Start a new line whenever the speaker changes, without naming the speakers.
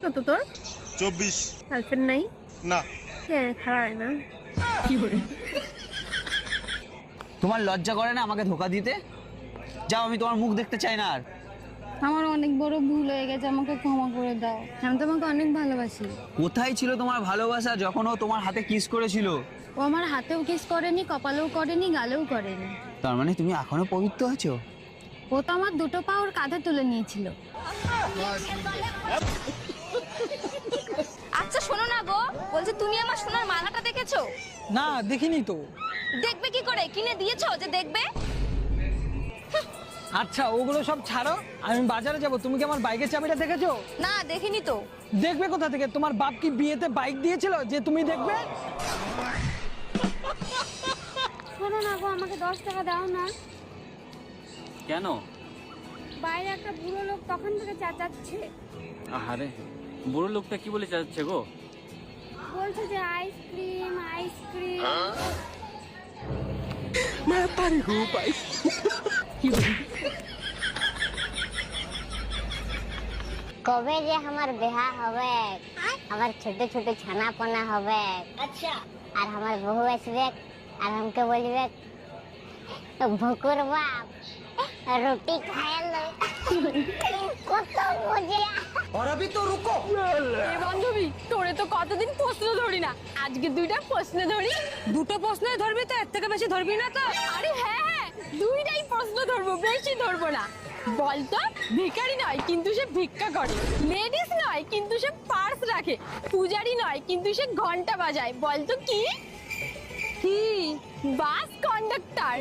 কত তোর?
24।
গার্লফ্রেন্ড নাই?
না।
হ্যাঁ, খারাপ না। কি করে?
তোমার লজ্জা করে না আমাকে ধোকা দিতে? যাও, আমি তোমার মুখ দেখতে চাই না আর।
আমার অনেক বড় ভুল হয়ে গেছে, আমাকে ক্ষমা করে দাও। আমি তোমাকে অনেক ভালোবাসি।
কোথায় ছিল তোমার ভালোবাসা যখন ও তোমার হাতে কিস করেছিল?
ও আমার হাতেও কিস করেনি, কপালেও করেনি, গালেও করেনি।
তার মানে তুমি এখনো পবিত্র আছো?
ও তো আমার দুটো পা ওর কাঁধে তুলে নিয়েছিল।
আচ্ছা শোনো না গো, বলছি তুমি আমার সোনার মালাটা দেখেছো?
না, দেখিনি তো।
দেখবে কি করে, কিনে দিয়েছো যে দেখবে?
আচ্ছা ওগুলো সব ছাড়ো, আমি বাজারে যাব। তুমি কি আমার বাইকের চাবিটা দেখেছো?
না দেখিনি তো।
দেখবে কোথা থেকে? তোমার বাপ কি বিয়েতে বাইক দিয়েছিল যে তুমি দেখবে?
শোনো না গো, আমাকে 10 টাকা দাও না।
কেন?
বাইরে একটা বুড়ো লোক তখন থেকে চেঁচাচ্ছে,
আহারে, বুড়ো লোকটা কি বলে যাচ্ছে গো?
বলছে যে আইসক্রিম আইসক্রিম।
কবে যে আমার বিয়া হবে, আমার ছোট ছোট ছানা পোনা হবে, আচ্ছা, আর আমার বউ আসবে আর আমাকে বলবে ভকুর বাপ রুটি খায় লো। কত মজা।
বান্ধবী, তোরে তো কতদিন প্রশ্ন ধরি না, আজকে দুইটা প্রশ্ন ধরি। দুটো প্রশ্ন ধরবি তো, এর থেকে বেশি ধরবি না তো? আরে হ্যাঁ হ্যাঁ, দুইটাই প্রশ্ন ধরবো, বেশি ধরবো না। বলতো, ভিখারি নয় কিন্তু সে ভিক্ষা করে, লেডিস নয় কিন্তু সে পার্স রাখে, পূজারি নয় কিন্তু সে ঘন্টা বাজায়। বলতো কি? কি? বাস কন্ডাক্টর।